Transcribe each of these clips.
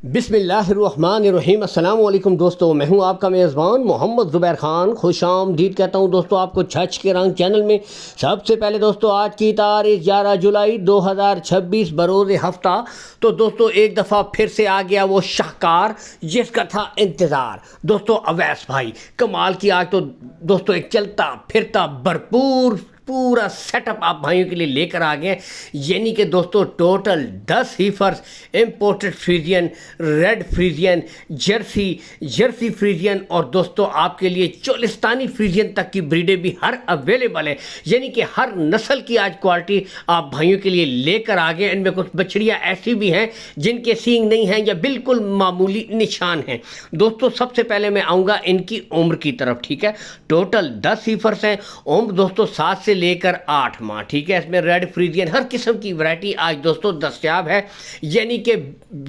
بسم اللہ الرحمن الرحیم۔ السلام علیکم دوستو، میں ہوں آپ کا میزبان محمد زبیر خان۔ خوش آمدید کہتا ہوں دوستو آپ کو چھچ کے رنگ چینل میں۔ سب سے پہلے دوستو آج کی تاریخ 11 جولائی 2026 بروز ہفتہ۔ تو دوستو ایک دفعہ پھر سے آ گیا وہ شاہکار جس کا تھا انتظار، دوستو اویس بھائی۔ کمال کی آج تو دوستو ایک چلتا پھرتا بھرپور پورا سیٹ اپ آپ بھائیوں کے لیے لے کر آ گئے، یعنی کہ دوستو total 10 heifers imported Friesian, red Friesian, Jersey Friesian اور دوستو آپ کے لیے چولستانی فریزین تک کی بریڈیں بھی ہر اویلیبل ہے، یعنی کہ ہر نسل کی آج کوالٹی آپ بھائیوں کے لیے لے کر آ گئے۔ ان میں کچھ بچڑیاں ایسی بھی ہیں جن کے سینگ نہیں ہیں یا بالکل معمولی نشان ہیں۔ دوستو سب سے پہلے میں آؤں گا ان کی عمر کی طرف، ٹھیک ہے۔ ٹوٹل 10 ہیفرز ہیں، عمر دوستو 7 سے لے کر 8 ماہ، ٹھیک ہے۔ اس میں ریڈ فریزین ہر قسم کی ورائٹی آج دوستو دستیاب ہے، یعنی کہ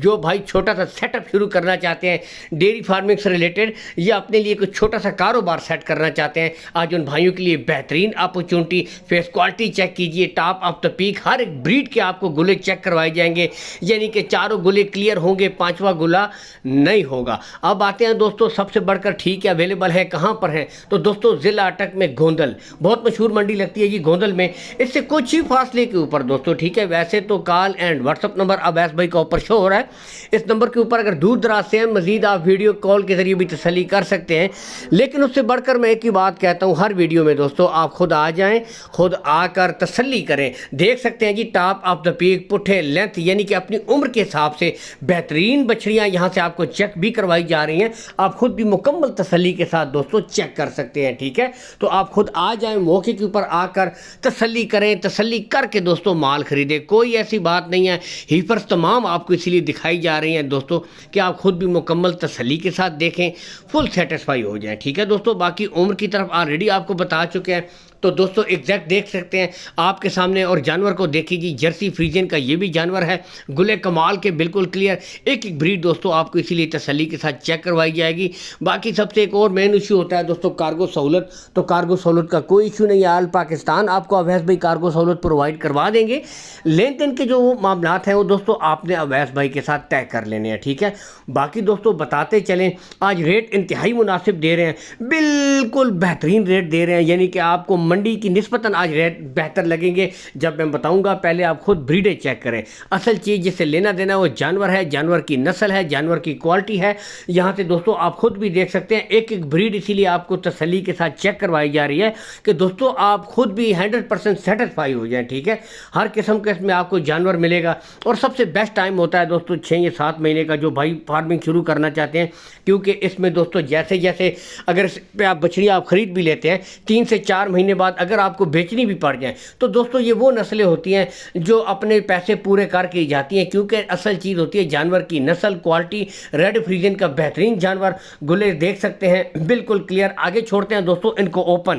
جو بھائی چھوٹا سا سیٹ اپ شروع کرنا چاہتے ہیں ڈیری فارمنگ سے ریلیٹڈ یا اپنے لیے کوئی چھوٹا سا کاروبار سیٹ کرنا چاہتے ہیں، آج ان بھائیوں کے لیے بہترین اپرچونٹی۔ فیس کوالٹی چیک کیجئے، ٹاپ آف دا پیک، ہر ایک بریڈ کے آپ کو گلے چیک کروائے جائیں گے، یعنی کہ چاروں گلے کلیئر ہوں گے، 5واں گلا نہیں ہوگا۔ اب آتے ہیں دوستو سب سے بڑھ کر ٹھیک ہے اویلیبل ہے کہاں پر ہے، تو دوستو ضلع اٹک میں گوندل، بہت مشہور منڈی لگتی ہے جی گوندل میں، اس سے کچھ ہی فاصلے کے اوپر دوستو، ٹھیک ہے۔ ویسے تو call and WhatsApp number Awais بھائی کا اوپر شو ہو رہا ہے، اس نمبر کے اوپر اگر دور دراز سے ہیں مزید آپ ویڈیو کال کے ذریعے بھی تسلی کر سکتے ہیں، لیکن اس سے بڑھ کر میں ایک ہی بات کہتا ہوں ہر ویڈیو میں دوستو، آپ خود آ جائیں، خود آ کر تسلی کریں۔ دیکھ سکتے ہیں جی ٹاپ آف دا پیک، پٹھے لینتھ، یعنی کہ اپنی عمر کے حساب سے بہترین بچڑیاں یہاں سے آپ کو چیک بھی کروائی جا رہی ہیں، آپ خود بھی مکمل تسلی کے ساتھ دوستو چیک کر سکتے ہیں، ٹھیک ہے۔ تو آپ خود آ جائیں، موقع کے اوپر آ کر تسلی کریں، تسلی کر کے دوستو مال خریدیں، کوئی ایسی بات نہیں ہے۔ ہیفرز تمام آپ کو اسی لیے دکھائی جا رہی ہیں دوستو کہ آپ خود بھی مکمل تسلی کے ساتھ دیکھیں، فل سیٹسفائی ہو جائیں، ٹھیک ہے دوستو۔ باقی عمر کی طرف آلریڈی آپ کو بتا چکے ہیں، تو دوستو ایگزیکٹ دیکھ سکتے ہیں آپ کے سامنے، اور جانور کو دیکھیں جی جرسی فریزین کا یہ بھی جانور ہے، گلے کمال کے بالکل کلیئر، ایک ایک بریڈ دوستو آپ کو اسی لیے تسلی کے ساتھ چیک کروائی جائے گی۔ باقی سب سے ایک اور مین ایشو ہوتا ہے دوستو کارگو سہولت، تو کارگو سہولت کا کوئی ایشو نہیں ہے، آل پاکستان آپ کو اویس بھائی کارگو سہولت پرووائڈ کروا دیں گے۔ لین دین کے جو معاملات ہیں وہ دوستو آپ نے اویس بھائی کے ساتھ طے کر لینے ہیں، ٹھیک ہے۔ باقی دوستو بتاتے چلیں آج ریٹ انتہائی مناسب دے رہے ہیں، بالکل بہترین ریٹ دے رہے ہیں، یعنی کہ آپ کو منڈی کی نسبتاً آج ریٹ بہتر لگیں گے جب میں بتاؤں گا۔ پہلے آپ خود بریڈیں چیک کریں، اصل چیز جس سے لینا دینا وہ جانور ہے، جانور کی نسل ہے، جانور کی کوالٹی ہے۔ یہاں سے دوستو آپ خود بھی دیکھ سکتے ہیں ایک ایک بریڈ اسی لیے آپ کو تسلی کے ساتھ چیک کروائی جا رہی ہے کہ دوستو آپ خود بھی 100% سیٹسفائی ہو جائیں، ٹھیک ہے۔ ہر قسم کے اس میں آپ کو جانور ملے گا، اور سب سے بیسٹ ٹائم ہوتا ہے دوستو 6 یا 7 مہینے کا، جو بھائی فارمنگ شروع کرنا چاہتے ہیں، کیونکہ اس میں دوستو جیسے جیسے اگر اس پہ آپ بچڑیاں آپ خرید بھی لیتے ہیں 3 سے 4 مہینے بعد اگر آپ کو بیچنی بھی پڑ جائیں، تو دوستو یہ وہ نسلیں ہوتی ہیں جو اپنے پیسے پورے کر کے جاتی ہیں، کیونکہ اصل چیز ہوتی ہے جانور کی نسل، کوالٹی۔ ریڈ فریزین کا بہترین جانور، گلے دیکھ سکتے ہیں بالکل کلیئر۔ آگے چھوڑتے ہیں دوستو ان کو اوپن،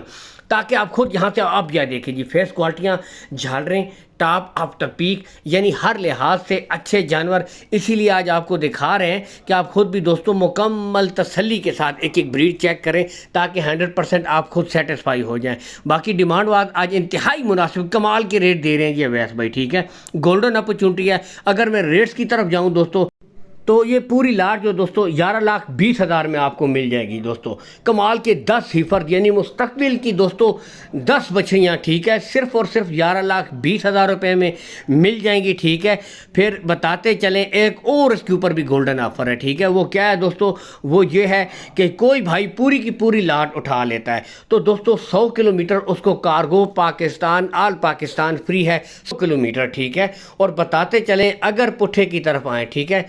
تاکہ آپ خود یہاں سے آپ جا دیکھیں جی فیس کوالٹیاں، جھالریں، ٹاپ آف دا پیک، یعنی ہر لحاظ سے اچھے جانور، اسی لیے آج آپ کو دکھا رہے ہیں کہ آپ خود بھی دوستو مکمل تسلی کے ساتھ ایک ایک بریڈ چیک کریں، تاکہ 100% آپ خود سیٹسفائی ہو جائیں۔ باقی ڈیمانڈ واد آج انتہائی مناسب کمال کے ریٹ دے رہے ہیں جی اویس بھائی، ٹھیک ہے۔ گولڈن اپرچونٹی ہے۔ اگر میں ریٹس کی طرف جاؤں دوستو، تو یہ پوری لاٹ جو دوستو 11,20,000 میں آپ کو مل جائے گی دوستو، کمال کے 10 ہیفرز، یعنی مستقبل کی دوستو 10 بچڑیاں، ٹھیک ہے، صرف اور صرف 11,20,000 روپے میں مل جائیں گی، ٹھیک ہے۔ پھر بتاتے چلیں ایک اور اس کے اوپر بھی گولڈن آفر ہے، ٹھیک ہے۔ وہ کیا ہے دوستو؟ وہ یہ ہے کہ کوئی بھائی پوری کی پوری لاٹ اٹھا لیتا ہے تو دوستو 100 کلومیٹر اس کو کارگو پاکستان، آل پاکستان فری ہے، 100 کلومیٹر، ٹھیک ہے۔ اور بتاتے چلیں اگر پٹھے کی طرف آئیں، ٹھیک ہے،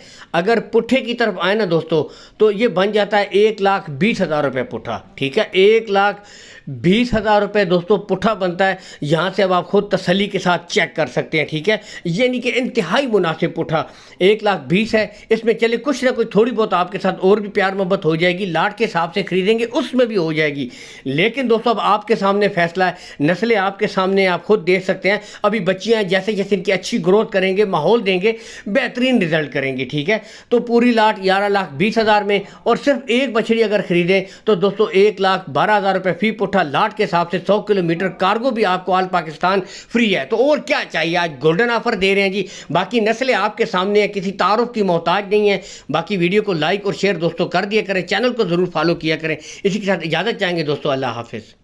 اگر پٹھے کی طرف آئے نا دوستو، تو یہ بن جاتا ہے 1,20,000 روپے پٹھا، ٹھیک ہے۔ 1,20,000 روپے دوستو پٹھا بنتا ہے۔ یہاں سے اب آپ خود تسلی کے ساتھ چیک کر سکتے ہیں، ٹھیک ہے، یعنی کہ انتہائی مناسب پٹھا 1,20,000 ہے۔ اس میں چلے کچھ نہ کچھ تھوڑی بہت آپ کے ساتھ اور بھی پیار محبت ہو جائے گی، لاٹ کے حساب سے خریدیں گے اس میں بھی ہو جائے گی، لیکن دوستو اب آپ کے سامنے فیصلہ ہے، نسلیں آپ کے سامنے، آپ خود دیکھ سکتے ہیں۔ ابھی بچیاں جیسے جیسے ان کی اچھی گروتھ کریں گے، ماحول دیں گے، بہترین رزلٹ کریں گے، ٹھیک ہے۔ تو پوری لاٹ 11,20,000 میں، اور صرف ایک بچڑی اگر خریدیں تو دوستو 1,12,000 روپے فی پٹھا کوٹھا لاٹ کے حساب سے 100 کلومیٹر کارگو بھی آپ کو آل پاکستان فری ہے. تو اور کیا چاہیے, آج گولڈن آفر دے رہے ہیں جی. باقی نسلیں آپ کے سامنے ہیں, کسی تعارف کی محتاج نہیں ہے. باقی ویڈیو کو لائک اور شیئر دوستوں کر دیا کریں, چینل کو ضرور فالو کیا کریں. اسی کے ساتھ اجازت چاہیں گے دوستوں, اللہ حافظ.